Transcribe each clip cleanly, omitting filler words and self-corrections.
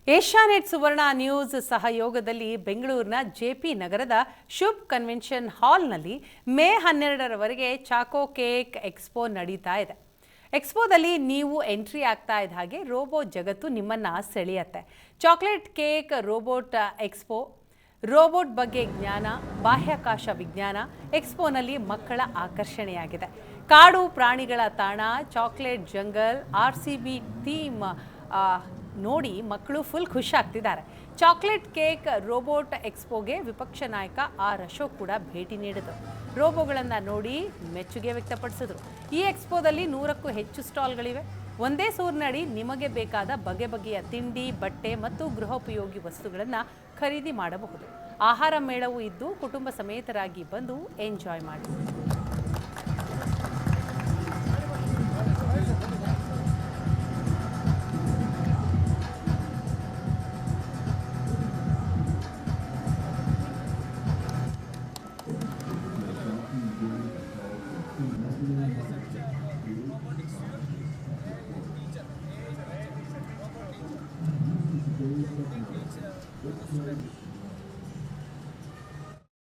Asianet ಸುವರ್ಣ news ಸಹಯೋಗದಲ್ಲಿ ಬೆಂಗಳೂರಿನ JP ನಗರದ ಶುಭ್ ಕನ್ವೆನ್ಷನ್ ಹಾಲ್ನಲ್ಲಿ ಮೇ 12ರವರೆಗೆ ಚಾಕೋ ಕೇಕ್ ಎಕ್ಸ್ಪೋ ನಡೀತಾ ಇದೆ. ಎಕ್ಸ್ಪೋದಲ್ಲಿ ನೀವು ಎಂಟ್ರಿ ಆಗ್ತಾ ಇದ್ದ ಹಾಗೆ ರೋಬೋ ಜಗತ್ತು ನಿಮ್ಮನ್ನ ಸೆಳೆಯುತ್ತೆ. Chocolate cake robot expo, robot ಬಗ್ಗೆ ಜ್ಞಾನ, ಬಾಹ್ಯಾಕಾಶ ವಿಜ್ಞಾನ ಎಕ್ಸ್ಪೋನಲ್ಲಿ ಮಕ್ಕಳ ಆಕರ್ಷಣೆಯಾಗಿದೆ. ಕಾಡು ಪ್ರಾಣಿಗಳ ತಾಣ, ಚಾಕ್ಲೇಟ್ ಜಂಗಲ್, RCB ಥೀಮ್ ನೋಡಿ ಮಕ್ಕಳು ಫುಲ್ ಖುಷಿ ಆಗ್ತಿದ್ದಾರೆ. ಚಾಕ್ಲೇಟ್ ಕೇಕ್ ರೋಬೋಟ್ ಎಕ್ಸ್ಪೋಗೆ ವಿಪಕ್ಷ ನಾಯಕ ಆರ್ ಅಶೋಕ್ ಕೂಡ ಭೇಟಿ ನೀಡಿದರು. ರೋಬೋಗಳನ್ನು ನೋಡಿ ಮೆಚ್ಚುಗೆ ವ್ಯಕ್ತಪಡಿಸಿದ್ರು. ಈ ಎಕ್ಸ್ಪೋದಲ್ಲಿ 100ಕ್ಕೂ ಹೆಚ್ಚು ಸ್ಟಾಲ್ಗಳಿವೆ. ಒಂದೇ ಸೂರಿನಡಿ ನಿಮಗೆ ಬೇಕಾದ ಬಗೆ ಬಗೆಯ ತಿಂಡಿ, ಬಟ್ಟೆ ಮತ್ತು ಗೃಹೋಪಯೋಗಿ ವಸ್ತುಗಳನ್ನು ಖರೀದಿ ಮಾಡಬಹುದು. ಆಹಾರ ಮೇಳವೂ ಇದ್ದು ಕುಟುಂಬ ಸಮೇತರಾಗಿ ಬಂದು ಎಂಜಾಯ್ ಮಾಡಿ.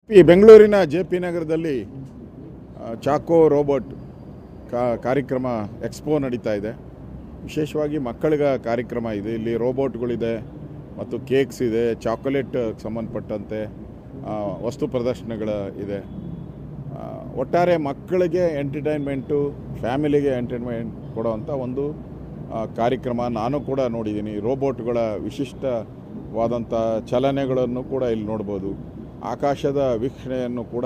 ಈ ಬೆಂಗಳೂರಿನ JP ನಗರದಲ್ಲಿ ಚಾಕೋ ರೋಬೋಟ್ ಕಾರ್ಯಕ್ರಮ ಎಕ್ಸ್ಪೋ ನಡೀತಾ ಇದೆ. ವಿಶೇಷವಾಗಿ ಮಕ್ಕಳಿಗೆ ಕಾರ್ಯಕ್ರಮ ಇದೆ. ಇಲ್ಲಿ ರೋಬೋಟ್ಗಳಿದೆ ಮತ್ತು ಕೇಕ್ಸ್ ಇದೆ, ಚಾಕೊಲೇಟ್ ಸಂಬಂಧಪಟ್ಟಂತೆ ವಸ್ತು ಪ್ರದರ್ಶನಗಳ ಇದೆ. ಒಟ್ಟಾರೆ ಮಕ್ಕಳಿಗೆ ಎಂಟರ್ಟೈನ್ಮೆಂಟು, ಫ್ಯಾಮಿಲಿಗೆ ಎಂಟರ್ಟೈನ್ಮೆಂಟ್ ಕೊಡುವಂಥ ಒಂದು ಕಾರ್ಯಕ್ರಮ. ನಾನು ಕೂಡ ನೋಡಿದ್ದೀನಿ. ರೋಬೋಟ್ಗಳ ವಿಶಿಷ್ಟವಾದಂಥ ಚಲನೆಗಳನ್ನು ಕೂಡ ಇಲ್ಲಿ ನೋಡ್ಬೋದು. ಆಕಾಶದ ವೀಕ್ಷಣೆಯನ್ನು ಕೂಡ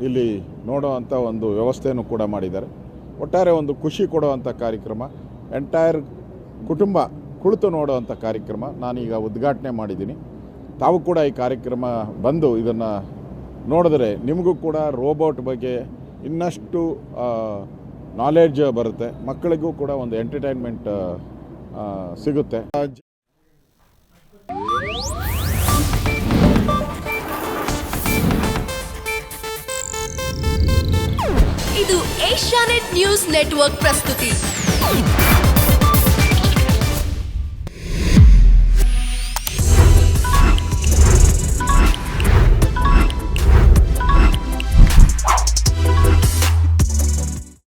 ಇಲ್ಲಿ ನೋಡುವಂಥ ಒಂದು ವ್ಯವಸ್ಥೆಯನ್ನು ಕೂಡ ಮಾಡಿದ್ದಾರೆ. ಒಟ್ಟಾರೆ ಒಂದು ಖುಷಿ ಕೊಡುವಂಥ ಕಾರ್ಯಕ್ರಮ, ಎಂಟೈರ್ ಕುಟುಂಬ ಕುಳಿತು ನೋಡುವಂಥ ಕಾರ್ಯಕ್ರಮ ನಾನೀಗ ಉದ್ಘಾಟನೆ ಮಾಡಿದ್ದೀನಿ. ತಾವು ಕೂಡ ಈ ಕಾರ್ಯಕ್ರಮ ಬಂದು ಇದನ್ನು ನೋಡಿದ್ರೆ ನಿಮಗೂ ಕೂಡ ರೋಬೋಟ್ ಬಗ್ಗೆ ಇನ್ನಷ್ಟು ನಾಲೆಡ್ಜ್ ಬರುತ್ತೆ. ಮಕ್ಕಳಿಗೂ ಕೂಡ ಒಂದು ಎಂಟರ್ಟೈನ್ಮೆಂಟ್ ಸಿಗುತ್ತೆ. ಇದು ಏಷ್ಯಾನೆಟ್ ನ್ಯೂಸ್ ನೆಟ್ವರ್ಕ್ ಪ್ರಸ್ತುತಿ.